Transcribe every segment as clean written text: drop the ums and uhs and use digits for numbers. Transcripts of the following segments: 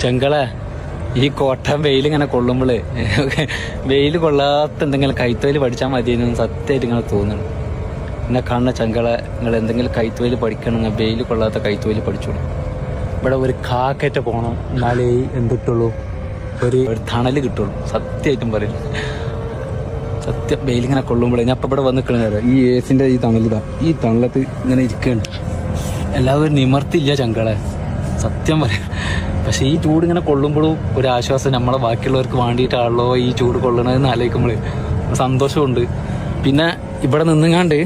ചെങ്കളെ ഈ കോട്ട വെയിലിങ്ങനെ കൊള്ളുമ്പോൾ വെയിൽ കൊള്ളാത്ത എന്തെങ്കിലും കൈത്തൊഴിൽ പഠിച്ചാൽ മതിയെന്ന് സത്യമായിട്ട് ഇങ്ങനെ തോന്നുന്നു. എന്നെ കാണുന്ന ചെങ്കളെ നിങ്ങൾ എന്തെങ്കിലും കൈത്തൊഴിൽ പഠിക്കണമെങ്കിൽ വെയിൽ കൊള്ളാത്ത കൈത്തൊഴിൽ പഠിച്ചോളൂ. ഇവിടെ ഒരു കാക്കറ്റ പോകണം, എന്നാലേ എന്തിട്ടുള്ളൂ ഒരു തണൽ കിട്ടുള്ളൂ. സത്യമായിട്ടും പറയും, സത്യം വെയിലിങ്ങനെ കൊള്ളുമ്പോഴേ ഞാൻ ഇപ്പം ഇവിടെ വന്ന് നിൽക്കണ ഈ ഏസിൻ്റെ ഈ തണലിതാ, ഈ തണലത്ത് ഇങ്ങനെ ഇരിക്കുകയാണ്. എല്ലാവരും നിമർത്തില്ല ചെങ്കളെ, സത്യം പറയാം. പക്ഷെ ഈ ചൂട് ഇങ്ങനെ കൊള്ളുമ്പോഴും ഒരു ആശ്വാസം, നമ്മളെ ബാക്കിയുള്ളവർക്ക് വേണ്ടിയിട്ടാണല്ലോ ഈ ചൂട് കൊള്ളണതെന്ന് ആലോചിക്കുമ്പോൾ സന്തോഷമുണ്ട്. പിന്നെ ഇവിടെ നിന്നുങ്ങാണ്ട്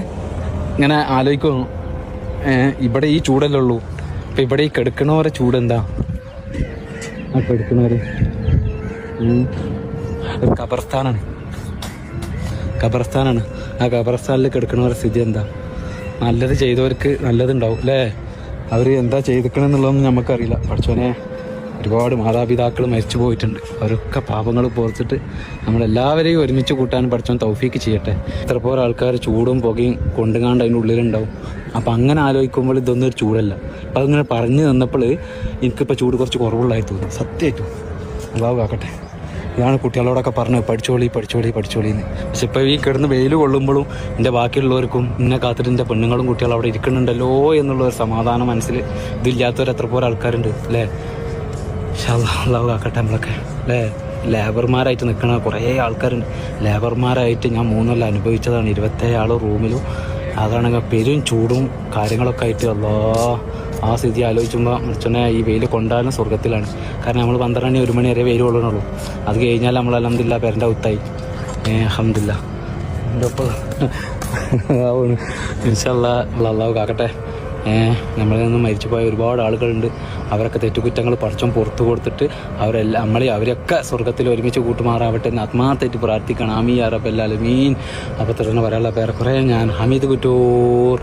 ഇങ്ങനെ ആലോചിക്കും, ഇവിടെ ഈ ചൂടല്ലേ ഉള്ളൂ, അപ്പം ഇവിടെ ഈ കിടക്കണവരെ ചൂട് എന്താ? ആ കിടക്കണവര് ഒരു ഖബർസ്ഥാനാണ്. ആ ഖബർസ്ഥാനിൽ കിടക്കണവരെ സ്ഥിതി എന്താ? നല്ലത് ചെയ്തവർക്ക് നല്ലതുണ്ടാവും അല്ലേ? അവർ എന്താ ചെയ്തിക്കണമെന്നുള്ളതൊന്നും നമുക്കറിയില്ല. പഠിച്ചോനെ, ഒരുപാട് മാതാപിതാക്കൾ മരിച്ചു പോയിട്ടുണ്ട്. അവരൊക്കെ പാപങ്ങൾ പുറത്തിട്ട് നമ്മളെല്ലാവരെയും ഒരുമിച്ച് കൂട്ടാൻ പഠിച്ചോൻ തൗഫീക്ക് ചെയ്യട്ടെ. ഇത്രപോലെ ആൾക്കാർ ചൂടും പുകയും കൊണ്ടുങ്ങാണ്ട് അതിൻ്റെ ഉള്ളിലുണ്ടാവും. അപ്പം അങ്ങനെ ആലോചിക്കുമ്പോൾ ഇതൊന്നും ഒരു ചൂടല്ല. അപ്പം അതിങ്ങനെ പറഞ്ഞു തന്നപ്പോൾ എനിക്കിപ്പോൾ ചൂട് കുറച്ച് കുറവുള്ളതായി തോന്നി. സത്യമായിട്ടും അള്ളാഹു കാക്കട്ടെ. ഇതാണ് കുട്ടികളോടൊക്കെ പറഞ്ഞത്, പഠിച്ചോളി എന്ന്. പക്ഷെ ഇപ്പോൾ ഈ കിടന്ന് വെയിൽ കൊള്ളുമ്പോഴും എൻ്റെ ബാക്കിയുള്ളവർക്കും ഇന്നെ കാത്തിട്ട് എൻ്റെ പെണ്ണുങ്ങളും കുട്ടികളും അവിടെ ഇരിക്കുന്നുണ്ടല്ലോ എന്നുള്ളൊരു സമാധാനം മനസ്സിൽ ഇതില്ലാത്തവർ എത്ര പോലെ ആൾക്കാരുണ്ട് അല്ലേ? അള്ളാഹു കാക്കട്ടെ നമ്മളൊക്കെ അല്ലേ? ലേബർമാരായിട്ട് നിൽക്കുന്ന കുറേ ആൾക്കാരുണ്ട്. ലേബർമാരായിട്ട് ഞാൻ 3 കൊല്ലം അനുഭവിച്ചതാണ്. 27 ആൾ റൂമിലും. അതാണെങ്കിൽ പെരും ചൂടും കാര്യങ്ങളൊക്കെ ആയിട്ട് ആ സ്ഥിതി ആലോചിക്കുമ്പോൾ മനുഷ്യനെ ഈ വെയിൽ കൊണ്ടാലും സ്വർഗത്തിലാണ്. കാരണം നമ്മൾ 12 മണി 1 മണി വരെ വെയിൽ കൊള്ളണുള്ളൂ. അത് കഴിഞ്ഞാൽ നമ്മൾ അൽഹംദുലില്ലാ പേരൻ്റെ ഔത്തായി. അൽഹംദുലില്ലാ എൻ്റെ ഒപ്പം ഇൻഷാ അല്ലാഹ് അള്ളാഹു കാക്കട്ടെ. നമ്മളിൽ നിന്ന് മരിച്ചു പോയ ഒരുപാട് ആളുകളുണ്ട്. അവരൊക്കെ തെറ്റുകുറ്റങ്ങൾ പടച്ചോൻ പുറത്തു കൊടുത്തിട്ട് അവരൊക്കെ സ്വർഗത്തിൽ ഒരുമിച്ച് കൂട്ടുമാറാവട്ടെ എന്ന് ആത്മാർത്ഥമായിട്ട് പ്രാർത്ഥിക്കണം. ആമീൻ യാ റബ്ബൽ ആലമീൻ. അപ്പോൾ തുടർന്ന് പറയാനുള്ള പേരെ കുറേ ഞാൻ ഹമീദ് കുറ്റൂർ.